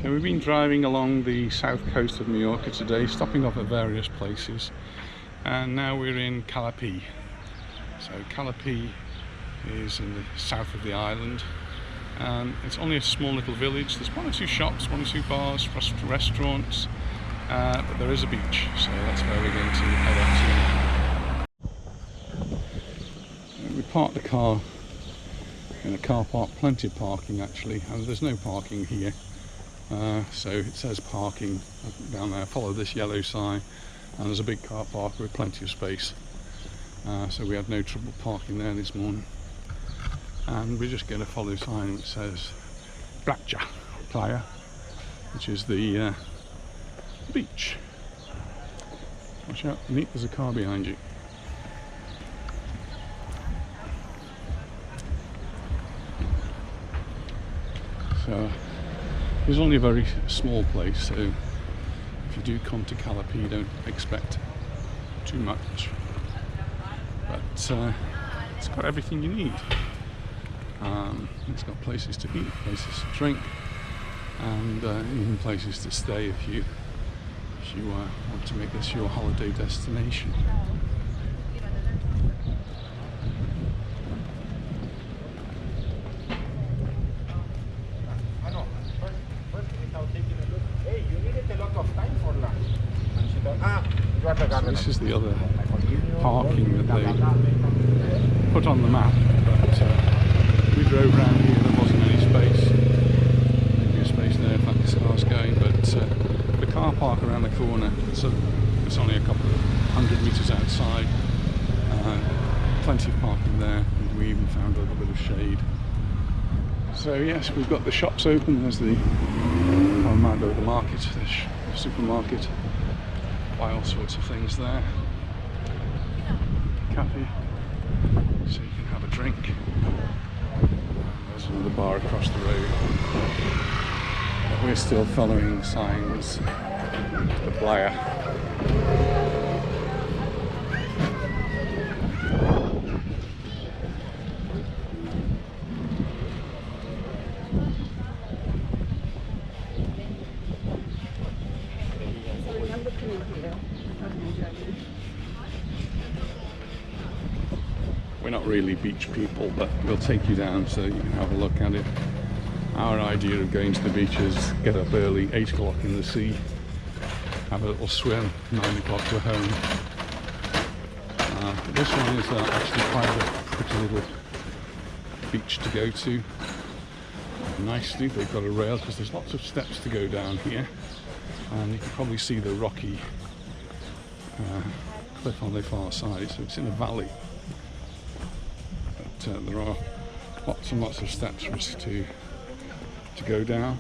So we've been driving along the south coast of Mallorca today, stopping off at various places, and now we're in Cala Pi. So Cala Pi is in the south of the island, and it's only a small little village. There's one or two shops, one or two bars, restaurants, but there is a beach, so that's where we're going to head up to. We parked the car in a car park, plenty of parking actually, and there's no parking here. So it says parking down there, follow this yellow sign, and there's a big car park with plenty of space. So we had no trouble parking there this morning. And we're just going to follow the sign which says Playa, which is the beach. Watch out, Nick, there's a car behind you. So it's only a very small place, so if you do come to Cala Pi, don't expect too much. But it's got everything you need. It's got places to eat, places to drink, and even places to stay if you want to make this your holiday destination. So this is the other parking that they put on the map, but we drove around here, there wasn't any space. Maybe a space there if that car's going, but the car park around the corner, so it's only a couple of 100 metres outside. Plenty of parking there, and we even found a little bit of shade. So yes, we've got the shops open. There's the Armando, the market, the supermarket. Buy all sorts of things there. Cafe, so you can have a drink. There's another bar across the road. But we're still following the signs. The Playa. We're not really beach people, but we'll take you down so you can have a look at it. Our idea of going to the beach is get up early, 8 o'clock in the sea, have a little swim, 9 o'clock we're home. But this one is actually quite a pretty little beach to go to. Nicely, they've got a rail because there's lots of steps to go down here, and you can probably see the rocky cliff on the far side, so it's in a valley. There are lots and lots of steps for us to go down,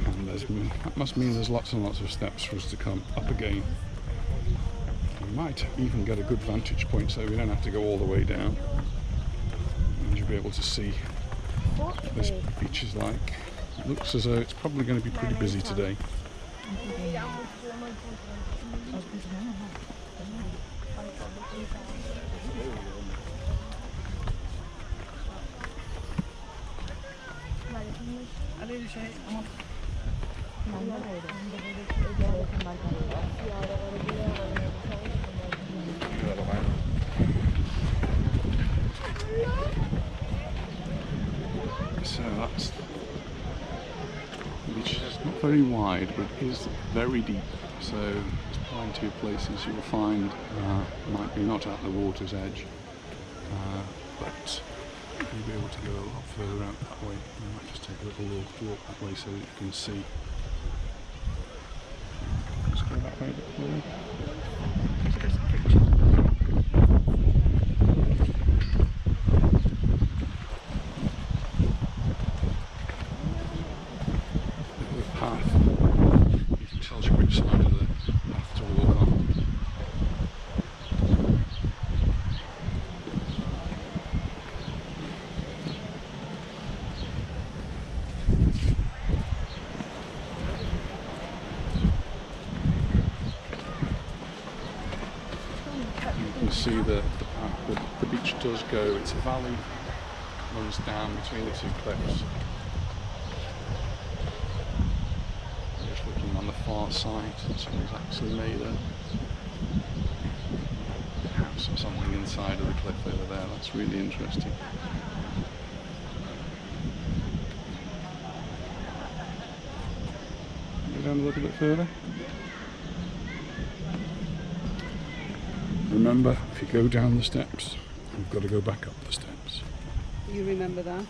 and that must mean there's lots and lots of steps for us to come up again. We might even get a good vantage point so we don't have to go all the way down, and you'll be able to see what this beach is like. It looks as though it's probably going to be pretty busy today. So that's the beach. Is not very wide, but it is very deep. So there's plenty of places you will find might be not at the water's edge, but you'll be able to go a lot further out that way. I might just take a little walk that way so that you can see. Let's go that way a bit further. The path, it tells you which side of the path to walk on. See the path the beach does go. It's a valley, runs down between the two cliffs. far side. Someone's actually made a house or something inside of the cliff over there. That's really interesting. Go down a little bit further. Remember, if you go down the steps, you've got to go back up the steps. You remember that?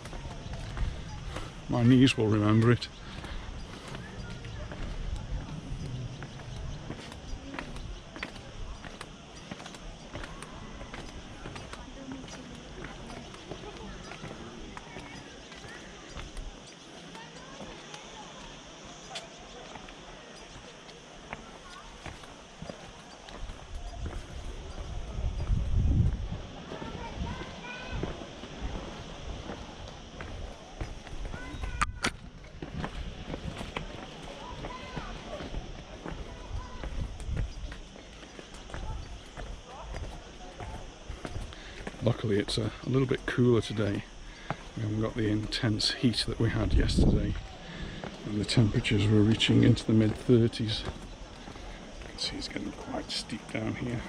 My knees will remember it. Luckily it's a little bit cooler today. We haven't got the intense heat that we had yesterday, and the temperatures were reaching into the mid-30s. You can see it's getting quite steep down here.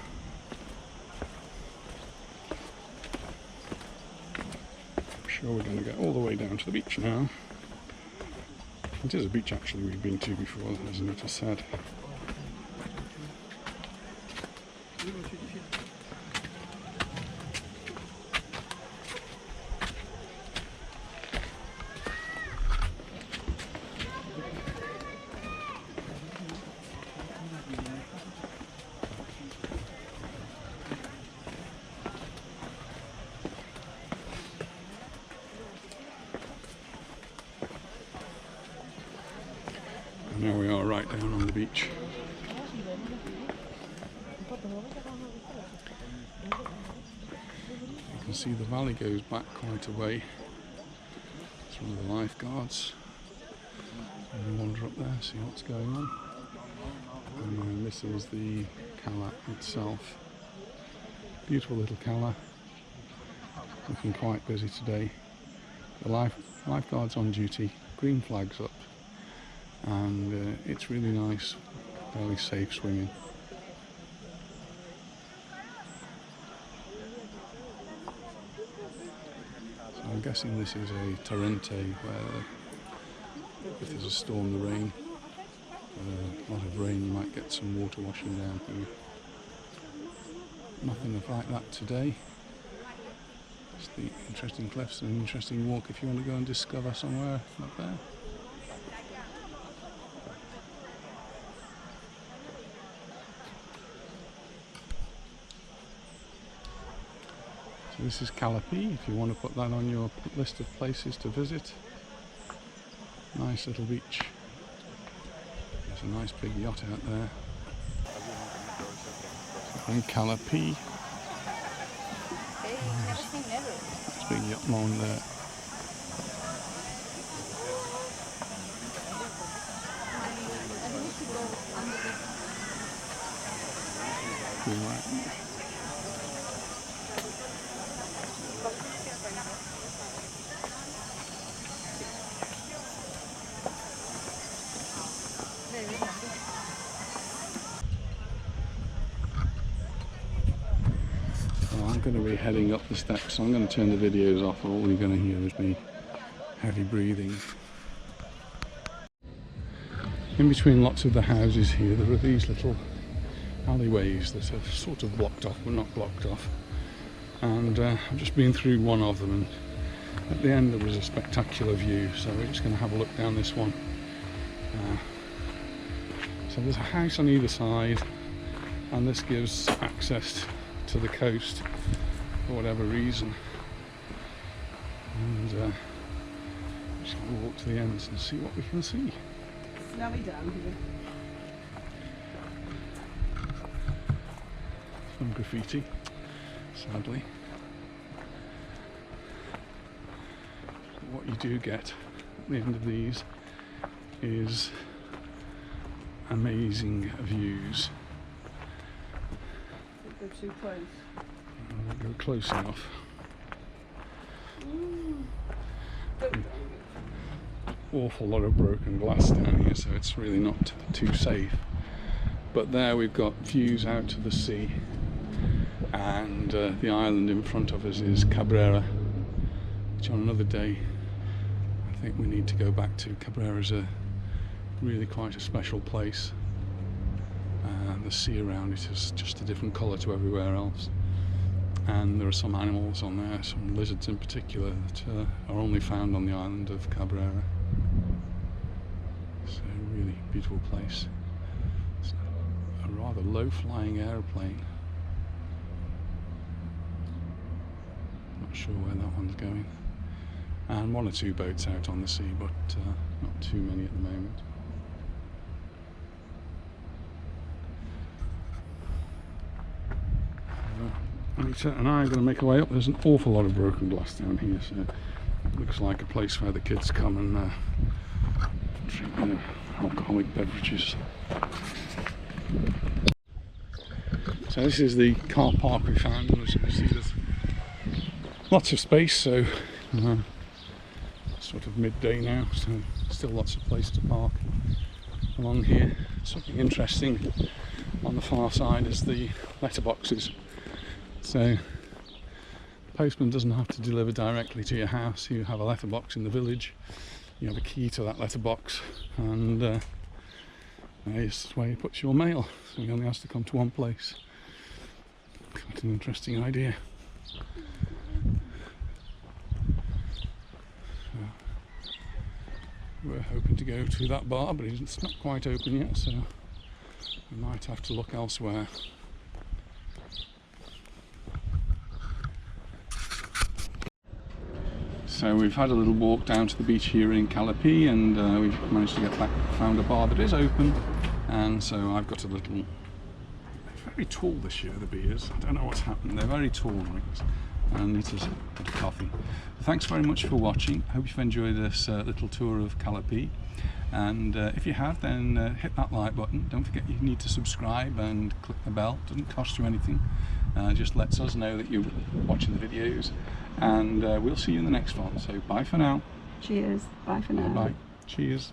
I'm sure we're going to get all the way down to the beach now. It is a beach actually we've been to before, as Anita said. Now we are right down on the beach. You can see the valley goes back quite a way. It's one of the lifeguards. And we wander up there, see what's going on. And this is the Cala itself. Beautiful little Cala. Looking quite busy today. The lifeguards on duty, green flags up. And it's really nice, fairly safe swimming. So I'm guessing this is a torrente where if there's a storm, the rain, a lot of rain, you might get some water washing down here. Nothing like that today. Just the interesting cliffs and an interesting walk if you want to go and discover somewhere up there. So this is Cala Pi, if you want to put that on your list of places to visit. Nice little beach. There's a nice big yacht out there. And Cala Pi. There's a big yacht on there. Right. I'm going to be heading up the steps, so I'm going to turn the videos off. All you're going to hear is me heavy breathing. In between lots of the houses here, there are these little alleyways that are sort of blocked off, but not blocked off. And I've just been through one of them, and at the end there was a spectacular view, so we're just going to have a look down this one. So there's a house on either side, and this gives access to the coast for whatever reason. And I'm just going to walk to the ends and see what we can see. Now we down here. Some graffiti, sadly. What you do get at the end of these is amazing views. Go too close. I won't go close enough. awful lot of broken glass down here, so it's really not too safe. But there we've got views out to the sea, and the island in front of us is Cabrera, which on another day I think we need to go back to. Cabrera is really quite a special place, and the sea around it is just a different colour to everywhere else. And there are some animals on there, some lizards in particular, that are only found on the island of Cabrera. It's a really beautiful place. It's a rather low-flying aeroplane. Not sure where that one's going. And one or two boats out on the sea, but not too many at the moment. Anita and I are going to make our way up. There's an awful lot of broken glass down here, so it looks like a place where the kids come and drink alcoholic beverages. So this is the car park we found, and as you can see there's lots of space, so sort of midday now, so still lots of place to park along here. Something interesting on the far side is the letterboxes. So the postman doesn't have to deliver directly to your house. You have a letterbox in the village, you have a key to that letterbox, and it's where he puts your mail, so he only has to come to one place. Quite an interesting idea. We're hoping to go to that bar, but it's not quite open yet, so we might have to look elsewhere. So we've had a little walk down to the beach here in Cala Pi, and we've managed to get back, found a bar that is open, and so I've got a little... They're very tall this year, the beers. I don't know what's happened. They're very tall drinks, and it is a bit of coffee. So thanks very much for watching. I hope you've enjoyed this little tour of Cala Pi, and if you have, then hit that like button. Don't forget you need to subscribe and click the bell. It doesn't cost you anything. Just lets us know that you're watching the videos, and we'll see you in the next one. So bye for now. Cheers. Bye for now. Bye. Cheers.